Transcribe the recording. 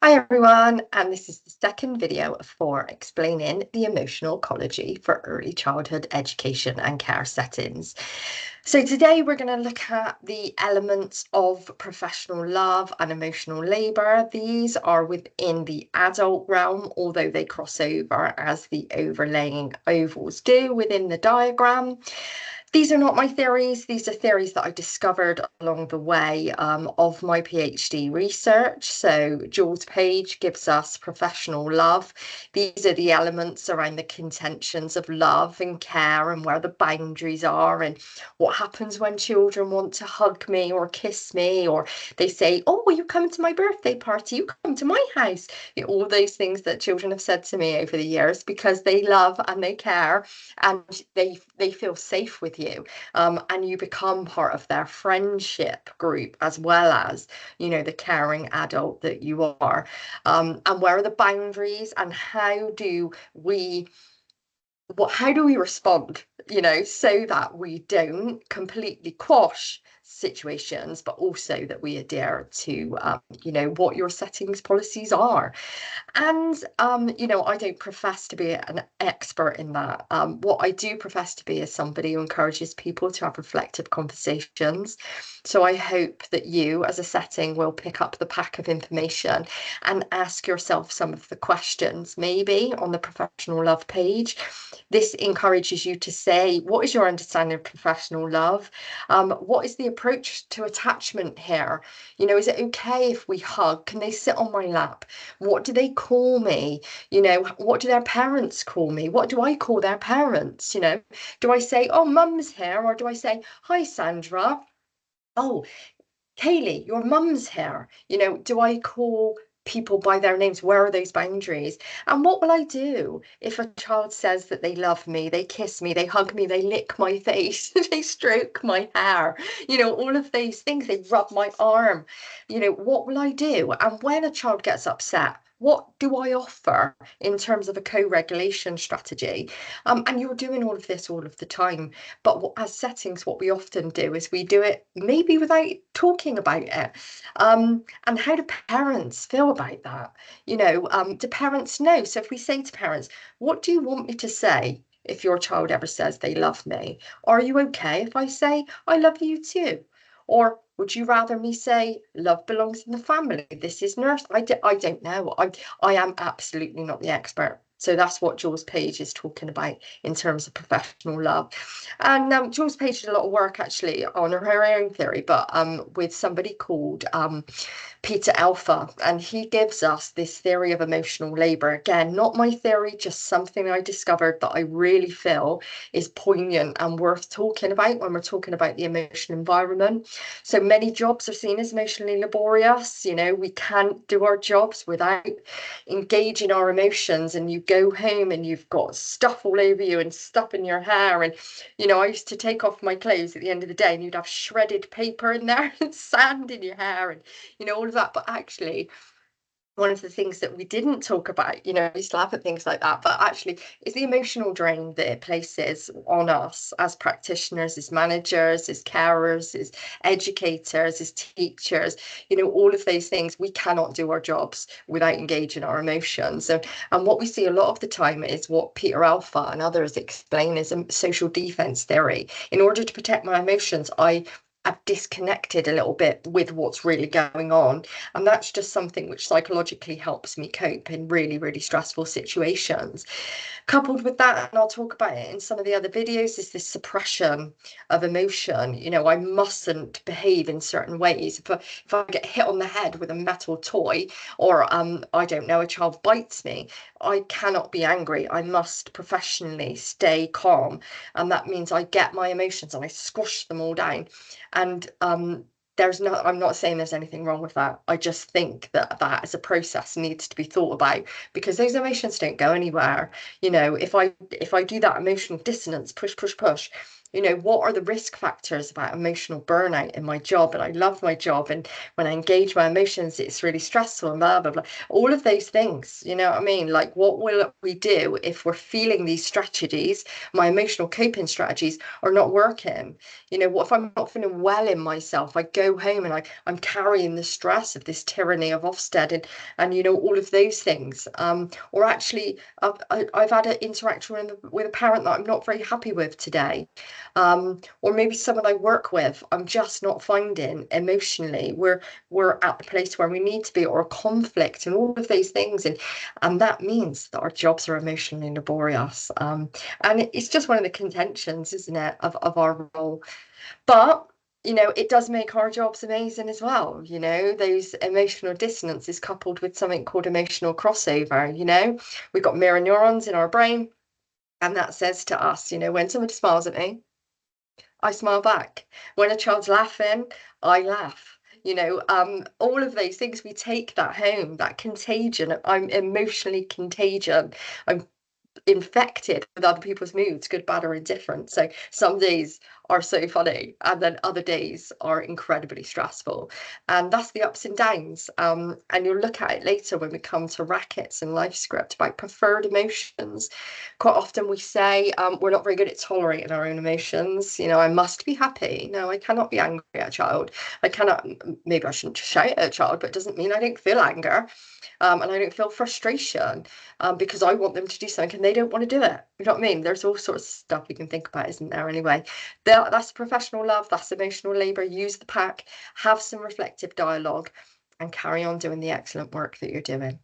Hi everyone, and this is the second video for explaining the emotional ecology for early childhood education and care settings. So today we're going to look at the elements of professional love and emotional labour. These are within the adult realm, although they cross over as the overlaying ovals do within the diagram. These are not my theories. These are theories that I discovered along the way of my PhD research. So Jules Page gives us professional love. These are the elements around the contentions of love and care and where the boundaries are and what happens when children want to hug me or kiss me, or they say, oh, will you come to my birthday party? You come to my house. All those things that children have said to me over the years because they love and they care and they feel safe with you, and you become part of their friendship group as well as the caring adult that you are. And where are the boundaries and how do we respond, so that we don't completely quash situations, but also that we adhere to what your settings policies are. And I don't profess to be an expert in that. What I do profess to be is somebody who encourages people to have reflective conversations. So I hope that you, as a setting, will pick up the pack of information and ask yourself some of the questions, maybe on the professional love page. This encourages you to say, what is your understanding of professional love? What is the approach to attachment here? Is it okay if we hug? Can they sit on my lap? What do they call me? What do their parents call me? What do I call their parents? Do I say, oh, mum's here? Or do I say, hi, Sandra? Oh, Kaylee, your mum's here. Do I call people by their names? Where are those boundaries? And what will I do if a child says that they love me, they kiss me, they hug me, they lick my face, they stroke my hair, all of those things, they rub my arm? What will I do? And when a child gets upset, what do I offer in terms of a co-regulation strategy? And you're doing all of this all of the time. But as settings, what we often do is we do it maybe without talking about it. And how do parents feel about that? Do parents know? So if we say to parents, what do you want me to say if your child ever says they love me? Are you okay if I say, I love you too? Or would you rather me say, love belongs in the family? This is nurse. I don't know. I am absolutely not the expert. So that's what Jules Page is talking about in terms of professional love. And Jules Page did a lot of work actually on her own theory, but with somebody called Peter Alpha, and he gives us this theory of emotional labor. Again, not my theory, just something I discovered that I really feel is poignant and worth talking about when we're talking about the emotional environment. So many jobs are seen as emotionally laborious. We can't do our jobs without engaging our emotions, and you go home and you've got stuff all over you and stuff in your hair. And I used to take off my clothes at the end of the day and you'd have shredded paper in there and sand in your hair and all of that. But actually, one of the things that we didn't talk about, we used to laugh at things like that, but actually is the emotional drain that it places on us as practitioners, as managers, as carers, as educators, as teachers, all of those things. We cannot do our jobs without engaging our emotions. And what we see a lot of the time is what Peter Alpha and others explain as a social defense theory. In order to protect my emotions, I've disconnected a little bit with what's really going on. And that's just something which psychologically helps me cope in really, really stressful situations. Coupled with that, and I'll talk about it in some of the other videos, is this suppression of emotion. I mustn't behave in certain ways. If I get hit on the head with a metal toy, or I don't know, a child bites me, I cannot be angry. I must professionally stay calm. And that means I get my emotions and I squash them all down. And I'm not saying there's anything wrong with that. I just think that as a process needs to be thought about, because those emotions don't go anywhere. If I do that emotional dissonance, push, push, push, what are the risk factors about emotional burnout in my job? And I love my job. And when I engage my emotions, it's really stressful and blah, blah, blah. All of those things, you know what I mean? Like, what will we do if we're feeling these strategies, my emotional coping strategies are not working? What if I'm not feeling well in myself? I go home and I'm carrying the stress of this tyranny of Ofsted and all of those things. Or actually, I've had an interaction with a parent that I'm not very happy with today, or maybe someone I work with, I'm just not finding emotionally. We're at the place where we need to be, or a conflict, and all of those things, and that means that our jobs are emotionally laborious. And it's just one of the contentions, isn't it, of our role. But it does make our jobs amazing as well. Those emotional dissonances coupled with something called emotional crossover. We've got mirror neurons in our brain, and that says to us, when somebody smiles at me, I smile back. When a child's laughing, I laugh. All of those things, we take that home, that contagion. I'm emotionally contagion. I'm infected with other people's moods, good, bad, or indifferent. So some days are so funny, and then other days are incredibly stressful. And that's the ups and downs. And you'll look at it later when we come to rackets and life script about preferred emotions. Quite often we say we're not very good at tolerating our own emotions. I must be happy. No, I cannot be angry at a child. I cannot, maybe I shouldn't shout at a child, but it doesn't mean I don't feel anger. And I don't feel frustration because I want them to do something and they don't want to do it. You know what I mean? There's all sorts of stuff you can think about, isn't there? Anyway, that's professional love, that's emotional labor. Use the pack, have some reflective dialogue, and carry on doing the excellent work that you're doing.